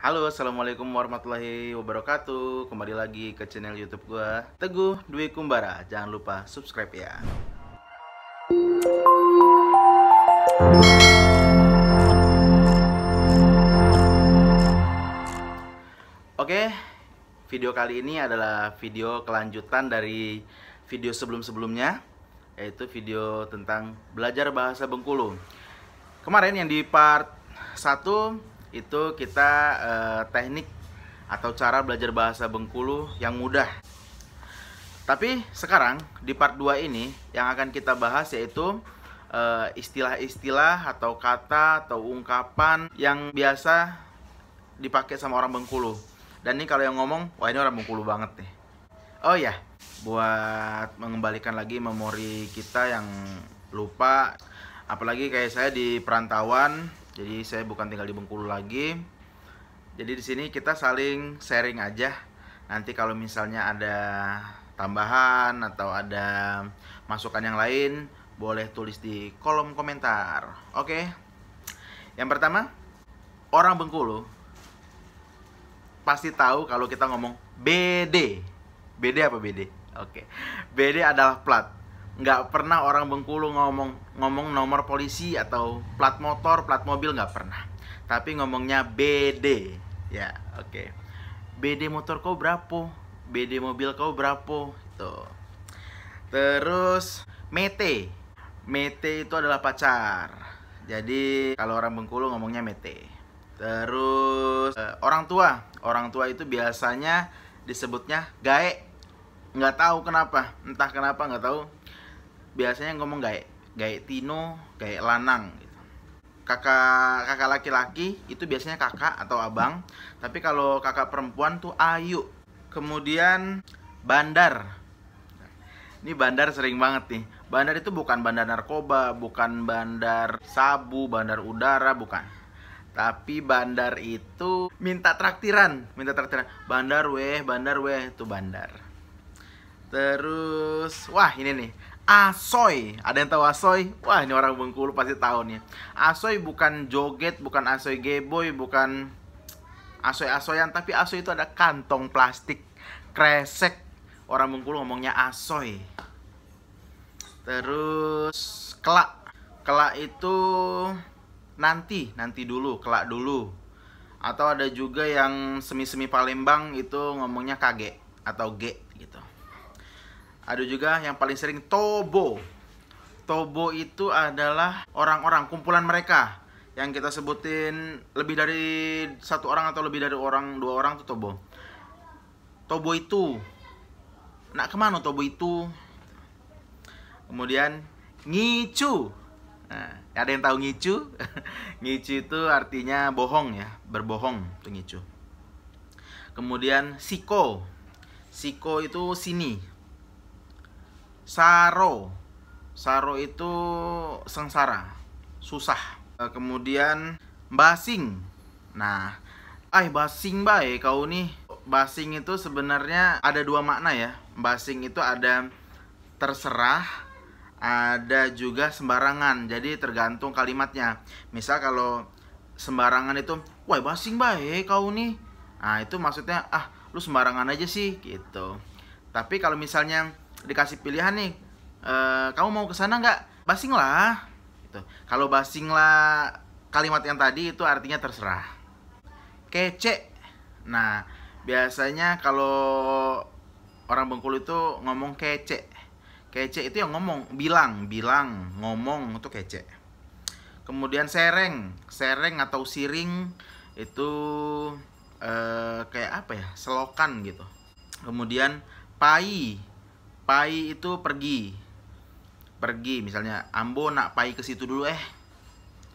Halo, assalamualaikum warahmatullahi wabarakatuh. Kembali lagi ke channel YouTube gua, Teguh Dwi Kumbara. Jangan lupa subscribe ya. Oke, video kali ini adalah video kelanjutan dari video sebelum-sebelumnya, yaitu video tentang belajar bahasa Bengkulu. Kemarin yang di part 1 itu kita teknik atau cara belajar bahasa Bengkulu yang mudah. Tapi sekarang di part 2 ini yang akan kita bahas yaitu istilah-istilah atau kata atau ungkapan yang biasa dipakai sama orang Bengkulu. Dan ini kalau yang ngomong, wah ini orang Bengkulu banget nih. Oh ya, buat mengembalikan lagi memori kita yang lupa, apalagi kayak saya di perantauan, jadi saya bukan tinggal di Bengkulu lagi. Jadi di sini kita saling sharing aja. Nanti kalau misalnya ada tambahan atau ada masukan yang lain, boleh tulis di kolom komentar. Oke. Yang pertama, orang Bengkulu pasti tahu kalau kita ngomong BD. BD apa BD? Oke. BD adalah plat. Nggak pernah orang Bengkulu ngomong nomor polisi atau plat motor, plat mobil, nggak pernah. Tapi ngomongnya BD. Ya, oke. BD motor kau berapa? BD mobil kau berapa? Tuh. Terus mete. Mete itu adalah pacar. Jadi kalau orang Bengkulu ngomongnya mete. Terus orang tua itu biasanya disebutnya gae. Nggak tahu kenapa, entah kenapa nggak tahu. Biasanya ngomong gae, gae tino, gae lanang gitu. Kakak laki-laki itu biasanya kakak atau abang. Tapi kalau kakak perempuan tuh ayu. Kemudian bandar. Ini bandar sering banget nih. Bandar itu bukan bandar narkoba, bukan bandar sabu, bandar udara, bukan. Tapi bandar itu minta traktiran. Bandar weh, itu bandar. Terus, wah ini nih, asoy. Ada yang tahu asoy? Wah ini orang Bengkulu pasti tahu nih. Asoy bukan joget, bukan asoy geboy, bukan asoy-asoyan. Tapi asoy itu ada kantong plastik, kresek. Orang Bengkulu ngomongnya asoy. Terus, kelak. Kelak itu nanti dulu, kelak dulu. Atau ada juga yang semi-semi Palembang itu ngomongnya kage atau ge gitu. Ada juga yang paling sering tobo. Tobo itu adalah orang-orang, kumpulan mereka yang kita sebutin lebih dari satu orang atau lebih dari dua orang tuh tobo. Tobo itu, nak kemana tobo itu? Kemudian ngicu. Nah, ada yang tahu ngicu? Ngicu itu artinya bohong ya, berbohong itu ngicu. Kemudian siko. Siko itu sini. Saro. Saro itu sengsara, susah. Kemudian basing. Nah, basing bae kau nih. Basing itu sebenarnya ada dua makna ya. Basing itu ada terserah, ada juga sembarangan. Jadi tergantung kalimatnya. Misal kalau sembarangan itu, wah basing bae kau nih. Nah itu maksudnya, lu sembarangan aja sih gitu. Tapi kalau misalnya dikasih pilihan nih, kamu mau kesana nggak? Basing lah gitu. Kalau basing lah kalimat yang tadi itu artinya terserah. Kece. Nah biasanya kalau orang Bengkulu itu ngomong kece. Kece itu yang ngomong, bilang, ngomong itu kece. Kemudian sereng atau siring itu kayak apa ya, selokan gitu. Kemudian pai itu pergi, misalnya ambo nak pai ke situ dulu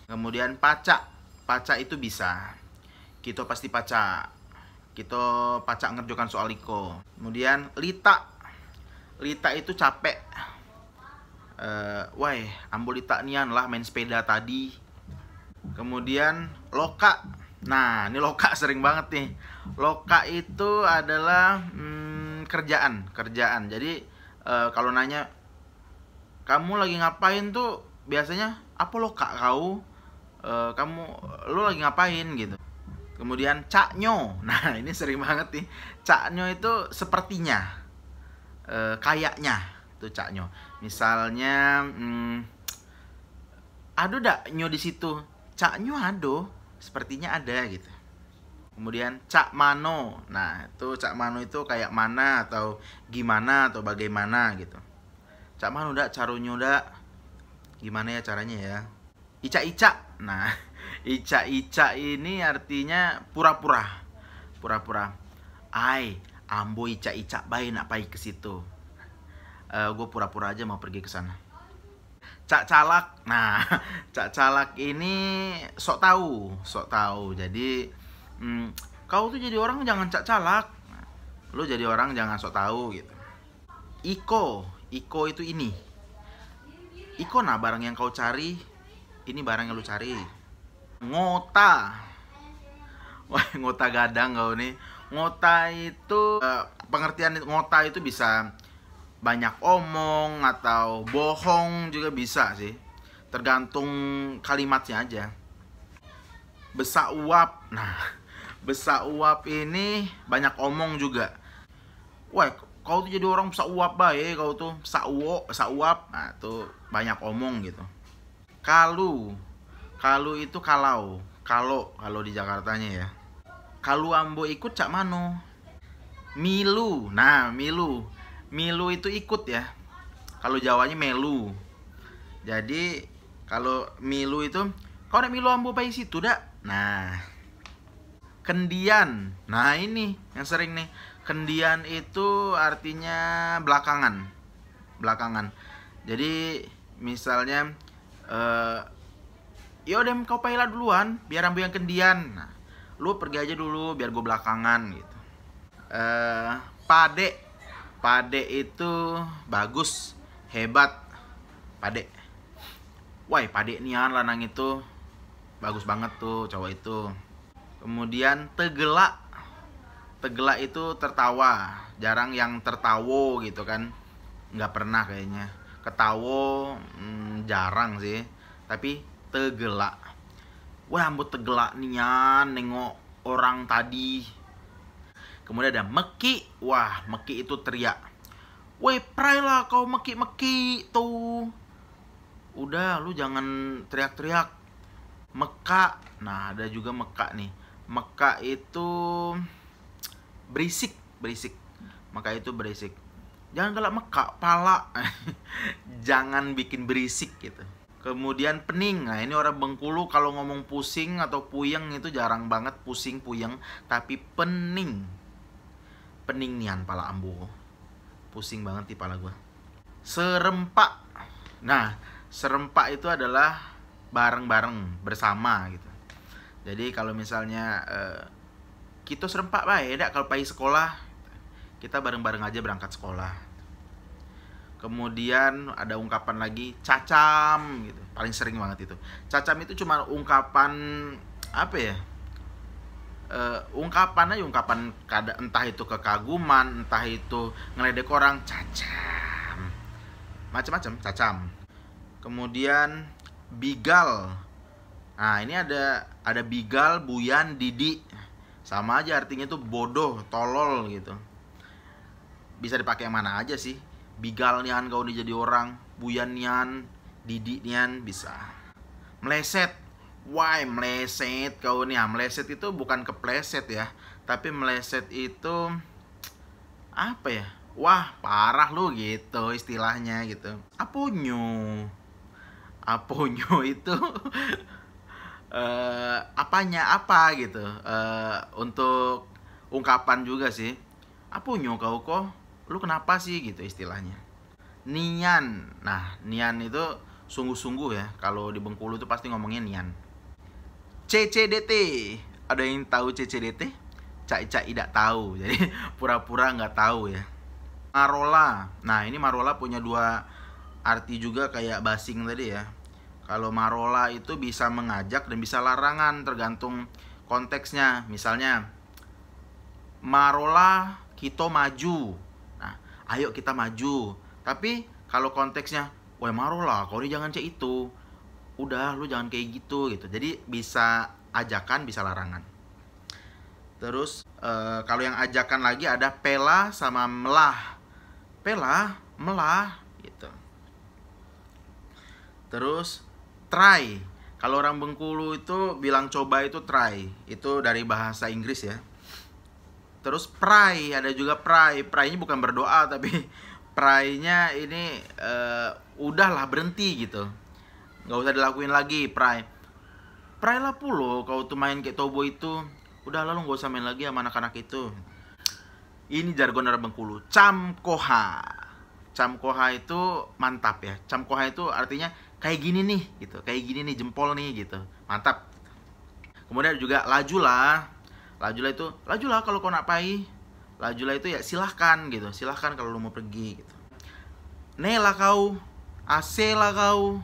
Kemudian paca itu bisa, kita pasti paca ngerjakan soal iko. Kemudian lita itu capek. Wah, ambo lita nian lah main sepeda tadi. Kemudian loka. Nah, ini loka sering banget nih. Loka itu adalah kerjaan. Jadi kalau nanya kamu lagi ngapain tuh biasanya apa loka kau? Lu lagi ngapain gitu. Kemudian caknyo. Nah, ini sering banget nih. Caknyo itu sepertinya, kayaknya itu caknyo. Misalnya, aduh dak nyo di situ. Caknyo ado, sepertinya ada gitu. Kemudian cak mano. Nah, itu cak mano itu kayak mana atau gimana atau bagaimana gitu. Cak mano dak carunyo dak. Gimana ya caranya ya? Ica-ica. Nah, ica-ica ini artinya pura-pura. Pura-pura. Ai, ambo ica-ica bae nak pai ke situ. Gue pura-pura aja mau pergi ke sana. Cak calak. Nah, cak calak ini sok tahu, sok tahu. Jadi kau tuh jadi orang jangan cak calak. Lu jadi orang jangan sok tahu gitu. Iko, iko itu ini. Iko nah barang yang kau cari, ini barang yang lu cari. Ngota. Wah, ngota gadang kau nih. Ngota itu pengertian ngota itu bisa banyak omong atau bohong juga bisa sih. Tergantung kalimatnya aja. Besak uap. Nah, besak uap ini banyak omong juga. Wah, kau tuh jadi orang besak uap bae, kau tuh besak uap. Nah, tuh banyak omong gitu. Kalu. Kalu itu kalau. Kalau di Jakartanya ya. Kalu ambo ikut cak mano. Milu. Nah, milu. Milu itu ikut ya. Kalau Jawanya melu. Jadi kalau milu itu kau nak milu ambo pai situ dak. Nah. Kendian. Nah, ini yang sering nih. Kendian itu artinya belakangan. Belakangan. Jadi misalnya yaudah kau pailah duluan biar ambo yang kendian. Nah, lu pergi aja dulu biar gue belakangan gitu. Pade. Pade itu bagus, hebat. Pade. Wah, pade nian lanang itu bagus banget tuh cowok itu. Kemudian tegelak. Tegelak itu tertawa. Jarang yang tertawo gitu kan. Nggak pernah kayaknya. Ketawo jarang sih. Tapi tegelak. Wah, ambo tegelak nian nengok orang tadi. Kemudian ada meki. Wah, meki itu teriak. Weh, pray lah kau meki-meki tuh. Udah, lu jangan teriak-teriak. Meka. Nah, ada juga meka nih. Meka itu berisik, berisik. Meka itu berisik. Jangan galak meka, pala. Jangan bikin berisik gitu. Kemudian pening. Nah, ini orang Bengkulu kalau ngomong pusing atau puyeng itu jarang banget pusing, puyeng, tapi pening. Pening nian pala ambo. Pusing banget di pala gua. Serempak. Nah, serempak itu adalah bareng-bareng, bersama gitu. Jadi kalau misalnya kita serempak bae dak kalau pai sekolah, kita bareng-bareng aja berangkat sekolah. Kemudian ada ungkapan lagi cacam gitu. Paling sering banget itu. Cacam itu cuma ungkapan apa ya? Ungkapan aja, ungkapan entah itu kekaguman, entah itu ngeledek orang, cacam. Macam-macam cacam. Kemudian bigal. Nah, ini ada bigal, buyan, didi. Sama aja artinya tuh bodoh, tolol gitu. Bisa dipakai yang mana aja sih. Bigal nian kau jadi orang, buyan nian, didi nian bisa. Meleset. Wah, meleset kau nih. Meleset itu bukan kepleset ya, tapi meleset itu apa ya? Wah, parah lu gitu istilahnya gitu. Aponyo. Aponyo itu apanya apa gitu. Untuk ungkapan juga sih. Aponyo kau kok? Lu kenapa sih gitu istilahnya. Nian. Nah, nian itu sungguh-sungguh ya. Kalau di Bengkulu itu pasti ngomongnya nian. CCDT. Ada yang tahu CCDT? Cak-cak tidak tahu. Jadi pura-pura nggak tahu ya. Marola. Nah, ini marola punya dua arti juga kayak basing tadi ya. Kalau marola itu bisa mengajak dan bisa larangan tergantung konteksnya. Misalnya marola kita maju. Nah, ayo kita maju. Tapi kalau konteksnya, wah marola, kau ini jangan cek itu. Udah, lu jangan kayak gitu gitu. Jadi bisa ajakan, bisa larangan. Terus kalau yang ajakan lagi ada pela sama melah. Pela, melah gitu. Terus try. Kalau orang Bengkulu itu bilang coba itu try. Itu dari bahasa Inggris ya. Terus pray, ada juga pray. Pray-nya bukan berdoa tapi pray-nya ini udahlah berhenti gitu. Nggak usah dilakuin lagi pray. Pray lah pulo kau tuh main kayak tobo itu. Udah lalu nggak usah main lagi sama anak-anak itu. Ini jargon orang Bengkulu. Camkoha. Camkoha itu mantap ya. Camkoha itu artinya kayak gini nih gitu. Kayak gini nih jempol nih gitu. Mantap. Kemudian juga lajulah. Lajulah itu, lajulah kalau kau nak pai. Lajulah itu ya silahkan gitu. Silahkan kalau lu mau pergi gitu. Nelah kau. AC lah kau.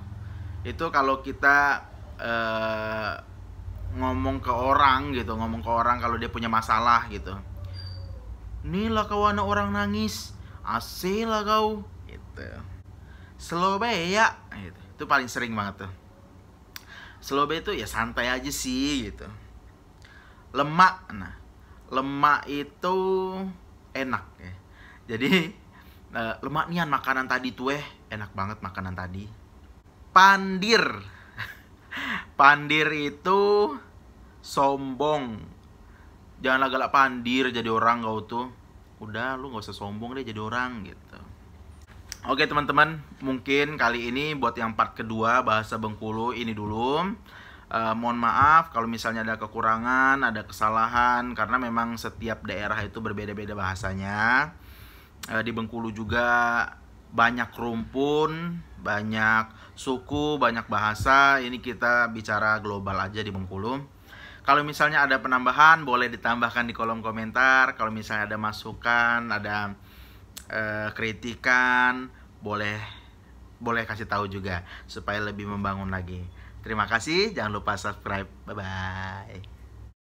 Itu kalau kita ngomong ke orang gitu. Ngomong ke orang kalau dia punya masalah gitu. Inilah kau anak orang nangis. AC lah kau gitu. Slow ya gitu. Itu paling sering banget tuh. Slow itu ya santai aja sih gitu. Lemak, nah lemak itu enak ya. Jadi lemak nian makanan tadi tuh enak banget makanan tadi. Pandir. Pandir itu sombong. Janganlah galak pandir jadi orang kau tuh. Udah lu nggak usah sombong deh jadi orang gitu. Oke teman-teman, mungkin kali ini buat yang part kedua bahasa Bengkulu ini dulu. Mohon maaf kalau misalnya ada kekurangan, ada kesalahan, karena memang setiap daerah itu berbeda-beda bahasanya. Di Bengkulu juga banyak rumpun, banyak suku, banyak bahasa. Ini kita bicara global aja di Bengkulu. Kalau misalnya ada penambahan, boleh ditambahkan di kolom komentar. Kalau misalnya ada masukan, ada kritikan, boleh kasih tahu juga supaya lebih membangun lagi. Terima kasih, jangan lupa subscribe. Bye bye.